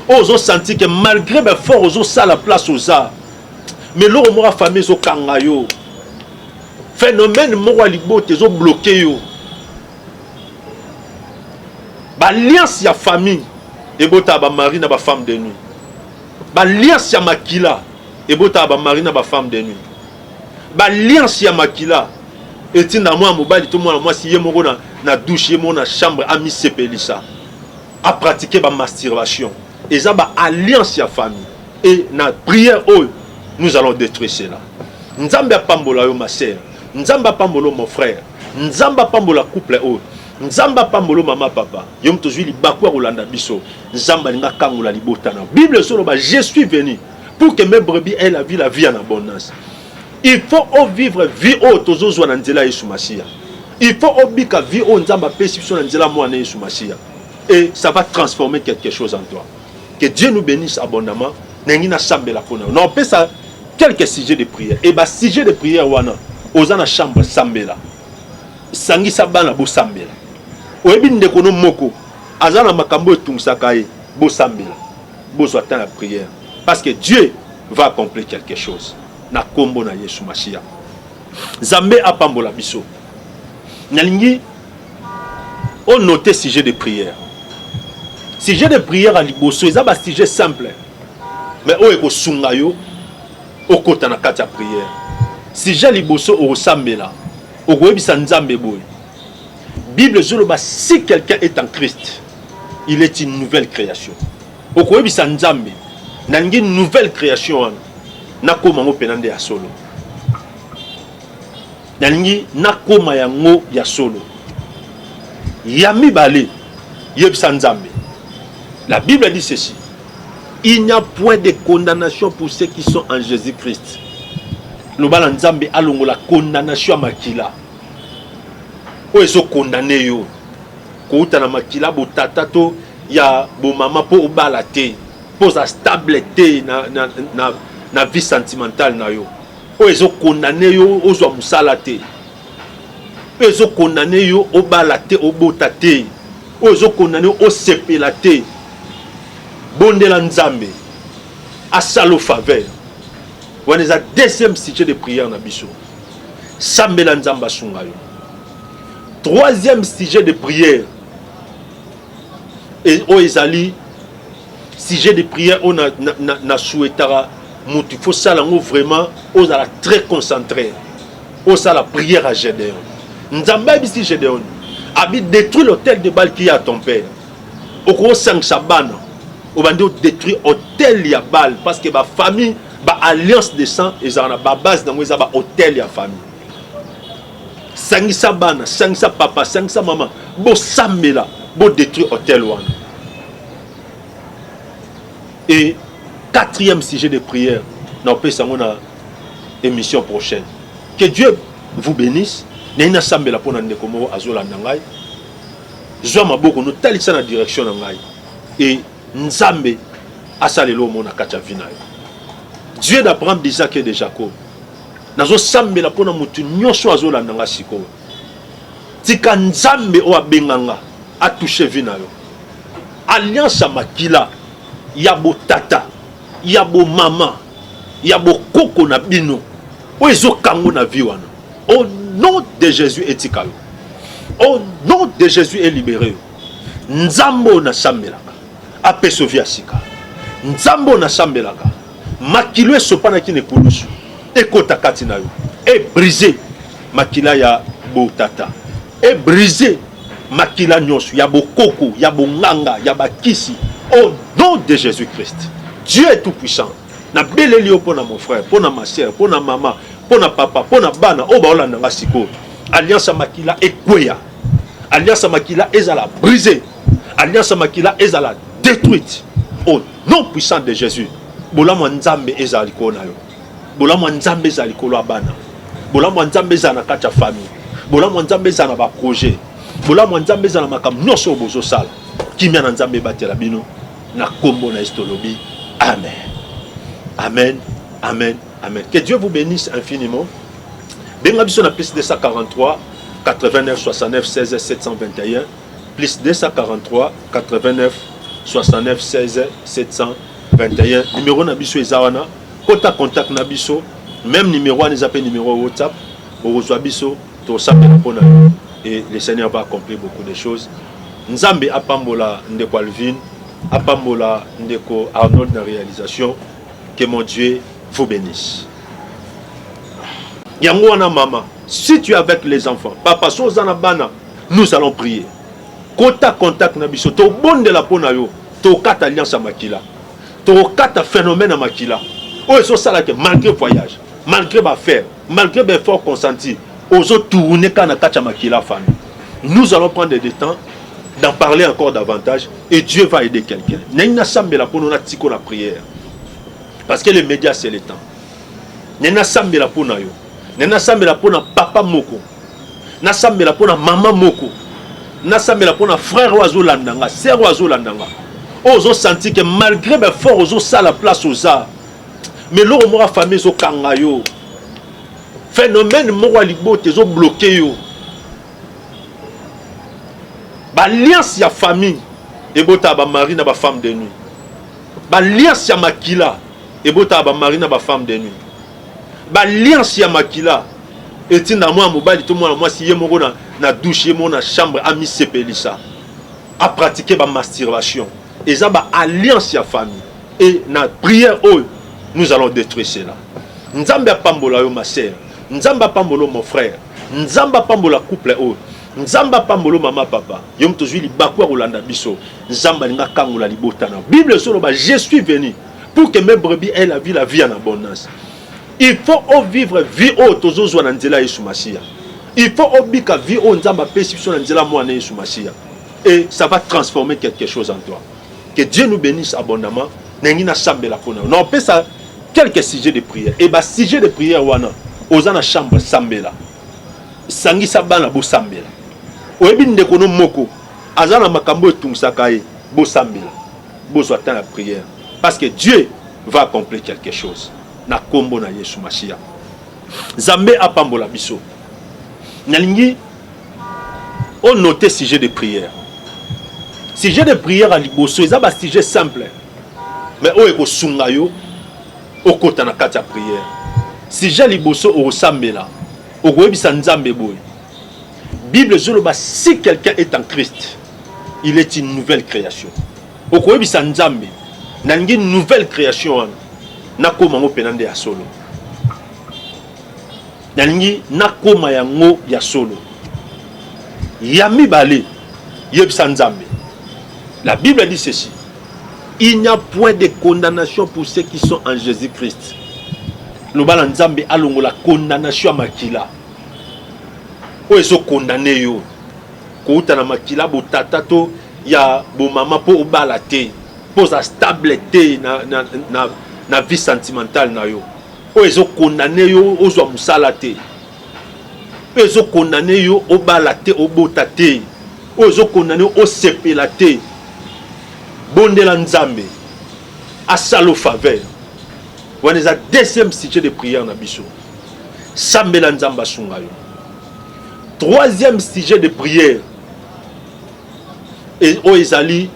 Aux autres senti que malgré mes efforts aux autres ça la place aux arts. Mais l'eau mora famille zo kanga yo. Phénomène mora libote zo bloqué yo. Ba alliance ya famille et bota ba mari na ba femme de nuit. L'alliance ya makila et bota ba marina ba femme de nuit. L'alliance ya makila et tinda moi mobile tout moi si yé moko na douche yé na chambre ami sepelisa à pratiquer ba masturbation. Et ça ba alliance ya famille et na prière nous allons détruire cela. Nzamba pambola yo ma sœur, nzamba pambolo mon frère, nzamba pambola couple nzamba pambolo mama papa. Yom tozui li bakwa rolanda biso. Nzamba linga kangola libota na. Bible solo ba je suis venu pour que mes brebis aient la vie en abondance. Il faut vivre vie tozo na nzela Yesu Masia. Il faut obika vie nzamba pesi na nzela moi na Yesu Masia. Et ça va transformer quelque chose en toi. Que Dieu nous bénisse abondamment. Nengina sambela pona. Non, peut ça quelques sujets de prière. Et bah sujet de prière wana ozana chambre sambela. Sangi sabana bo sambela. Oyebi ndeko no moko azana makambo etungisaka ye bo sambela. Bo soita la prière parce que Dieu va accomplir quelque chose. Na kombo na Yesu Mashia. Zambe apambola biso. Nalingi on note sujet de prière. Sujet de prière à liboso, c'est un sujet simple. Mais on est au sungayo, au kota na kati ya prière. Sujet liboso au sambela, au goebisa nzambe boy. Bible zoloba si quelqu'un est en Christ, il est une nouvelle création. Au goebisa nzambe, nangi nouvelle création na koma ngo penande ya solo. Nangi na koma yango ya solo. Yami bale yebisa nzambe. La Bible dit ceci. Il n'y a point de condamnation pour ceux qui sont en Jésus-Christ. Nous allons dire que la condamnation à makila. Où est-ce condamné yo? Quand na makila bo tatato ya bo mama po obalate, pour sa stabilité na vie sentimentale na yo. Où est-ce condamné yo ozo musalate? Où est-ce condamné yo obalate obotate? Où est-ce condamné o sepelate? Bondela nzambe asalo faveur. On est à deuxième sujet de prière na biso. Sambela nzamba sungayo. Troisième sujet de prière. Et oezali sujet de prière on na souhaitara mutu faut ça lango vraiment ozala très concentré. Osa la prière à Gédéon. Nzamba bisi Gédéon. Abi détruit l'hôtel de Baal qui est à ton père. Oko sang sabana. On va détruire l'hôtel ya Baal parce que ma famille, ma alliance de sang, et ça a base dans les hôtel ya famille. Sangisa bana, sangisa papa, sangisa maman, bo samela, bo détruire l'hôtel wana. Et quatrième sujet de prière, on peut s'en a émission prochaine. Que Dieu vous bénisse. Nena sambela pona ndekomo azola nangai. Joa maboko no talisa na direction nangai. Et Nzambe asalelo mona kacha vinayo. Dieu d'Abraham, d'Isaac et de Jacob. Nazo sambe la pona mutu nyonso azola nanga siko. Tika Nzambe o abenganga a touché vinayo. Alliance makila yabo tata, yabo mama, yabo koko na bino. O ezo kango na viwana. Au nom de Jésus etikalo. Au nom de Jésus est libéré. Nzambo na sambela. Apeso via sika. Nzambo na sambelaka. Makilo esopana kine kulusu. Ekota kati na yo. Et brisé makila ya botata. Et brisé makila nyonso ya bokoko, ya bonganga, ya bakisi. Au nom de Jésus-Christ. Dieu est tout puissant. Na beleli yo pona mon frère, pona ma sœur, pona maman, pona papa, pona bana, oba olanda nga siko. Alliance makila ekweya. Alliance makila ezala brisé. Alliance makila ezala détruite au nom puissant de Jésus. Bola mwanzambe ezaliko na yo. Bola mwanzambe ezaliko la bana. Bola mwanzambe ezana kacha famille. Bola mwanzambe ezana ba projet. Bola mwanzambe ezana makam nyonso bozo sala. Kimia na nzambe batela bino na kombo na estolobi. Amen. Amen. Amen. Amen. Que Dieu vous bénisse infiniment. Benga biso na plus 243 89 69 16 721 plus 243 89 69 16 721. Numéro Nabiso Ezawana. Kota contact Nabiso. Même numéro on les appelle numéro WhatsApp. Au reçoit Biso. Et le Seigneur va accomplir beaucoup de choses. Nzambe apambola ndeko Alvin. Apambola Ndeko Arnold na réalisation. Que mon Dieu vous bénisse. Yangouana maman, si tu es avec les enfants, papa, Sozanabana, nous allons prier. Kota contact na biso, to bon de la pona yo, to kata alliance à Makila, to kata phénomène à Makila. Oh, so ça là que malgré voyage, malgré ma faire, malgré mes efforts consentis, oso tourner kana kacha Makila famille. Nous allons prendre des temps d'en parler encore davantage et Dieu va aider quelqu'un. N'ayna sambela pour nous tiko la prière. Parce que les médias c'est le temps. N'ayna sambela pour na yo. N'ayna sambela pour na papa moko. Na sambela pour na maman moko. Na sambela pour na frère oiseau landanga, sœur oiseau landanga. Ozo senti que malgré mes efforts ozo ça la place aux arts. Mais l'eau mora famille zo kanga yo. Phénomène mora libote zo bloqué yo. Alliance ya famille et bota ba mari na ba femme de nuit. Alliance ya makila et bota ba mari na ba femme de nuit. Alliance ya makila et tinda moi mobali to moi si yemo na douche yemo na chambre a mi sepelisa a pratiquer ba masturbation. Et ça ba alliance ya famille et na prière oh nous allons détruire cela. Nzamba pambola yo ma sœur, nzamba pambola mon frère, nzamba pambola couple oh. Nzamba pambolo mama papa yom tozui libakwa rolanda biso nzamba linga kangola libotana Bible solo ba je suis venu pour que mes brebis aient la vie en abondance. Il faut vivre vie au tozozwa na nzela Yesu Masia. Il faut obika vie au nzamba pesi biso na nzela mwana Yesu Masia et ça va transformer quelque chose en toi. Que Dieu nous bénisse abondamment. Nengina sambela pona. On peut ça quelques sujets de prière et ba sujet de prière wana ozana chambre sambela. Sangisa bana bo sambela. Oyebi ndeko no moko azana makambo etungisaka ye bo sambela bo zwata la prière parce que Dieu va accomplir quelque chose na kombo na Yesu Mashia. Zambe apambola biso nalingi on noter sujet de prière. Sujet de prière à liboso eza ba sujet simple mais o eko sunga yo okota na kati ya prière. Sujet liboso o sambela o koyebisa nzambe boye. Bible zoloba si quelqu'un est en Christ, il est une nouvelle création. Okoyebi sa nzambe, nangi une nouvelle création nakoma ngo penande ya solo. Nangi nakoma yango ya solo. Yami bale yebisa nzambe. La Bible dit ceci. Il n'y a point de condamnation pour ceux qui sont en Jésus-Christ. Lobala nzambe alongo la condamnation makila. O ezo condamné yo kouta na makila bo tata to ya bo mama po obala te po za stable te na vie sentimentale na yo. O ezo condamné yo ozwa musala te. O ezo condamné yo obala te obota te. O ezo condamné o sepela te. Bondela nzambe asalo faveur. Waneza deuxième sujet de prière na biso. Sambela nzamba sunga yo. Troisième sujet de prière. Et au Ezali,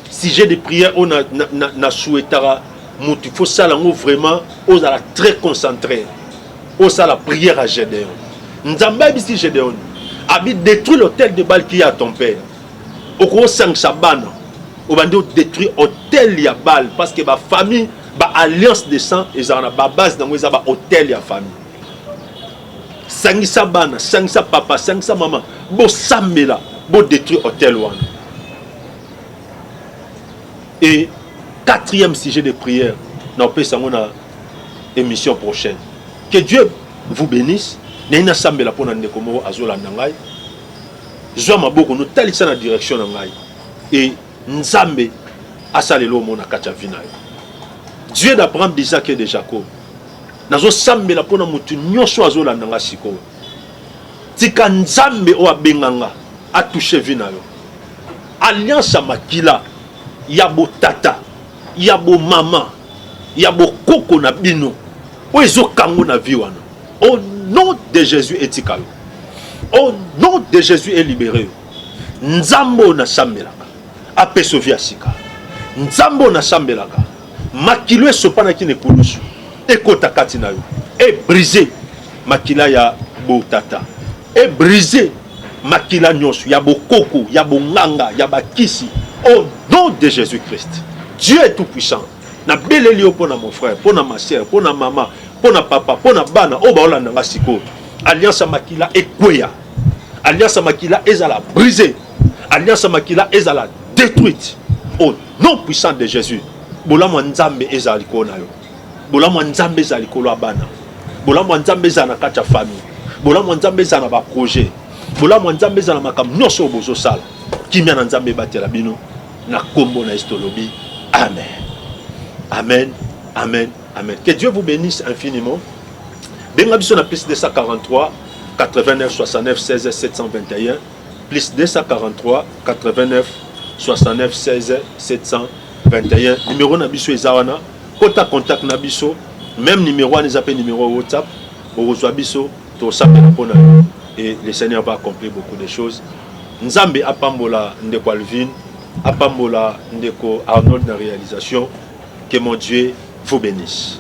sujet de prière, on a souhaité, il faut ça vraiment, on a très concentré. On a la prière à Gédéon. Nzamba ici Gédéon. Habite détruire l'hôtel de Baal qui est à ton père. Au gros 5 Sabana. On va détruire l'hôtel de Baal parce que ma famille, ma alliance de sang, et ça a la base dans l'hôtel de la famille. Sangisa bana, sangisa papa, sangisa maman, bo sambela, bo détruire hôtel wana. Et quatrième sujet de prière, nous avons une émission prochaine. Que Dieu vous bénisse. Nena sambela pona ndekomo azola nangai. Zwa maboko no talisa na direction nangai. Et nzambe asalelo mona kacha vinayo. Dieu d'Abraham, d'Isaac et de Jacob. Nazo sambela pona mutu nyonso azola nanga siko. Tika nzambe o abenganga a touché vinayo. Alliance makila ya bo tata, ya bo mama, ya bo koko na bino. O ezo kango na vi wana. Au nom de Jésus etikalo. Au nom de Jésus est libéré. Nzambo na sambelaka. Apeso via sika. Nzambo na sambelaka. Makilo sopana kine kulusu. Ekota katina yo. Et brisé makila ya bo tata. Et brisé makila nyonso ya bo koko, ya bo nganga, ya ba kisi. Au nom de Jésus-Christ, Dieu est tout puissant. Na beleli pour mon frère, pour ma soeur, pour ma maman, pour ma papa, pour ma bana, oh bah nanga siko. Alliance makila ekweya. Alliance makila ezala brisée. Alliance makila ezala détruite. Au nom puissant de Jésus. Bola mwanzambe ezali ko na yo. Bola mwanzambe ezali ko lo bana. Bola mwanzambe ezana kacha famille. Bola mwanzambe ezana ba projet. Bola mwanzambe ezana makam nyonso bozo sala. Kimia na nzambe batela bino na kombo na estolobi. Amen. Amen. Amen. Amen. Que Dieu vous bénisse infiniment. Benga biso na plus 243 89 69 16 721 plus 243 89 69 16 721 numéro na biso ezawana kota contact na biso même numéro wana ezapé numéro WhatsApp okozwa biso to sapela pona et le Seigneur va accomplir beaucoup de choses. Nzambe apambola ndeko Alvin, apambola ndeko Arnold na réalisation. Que mon Dieu vous bénisse.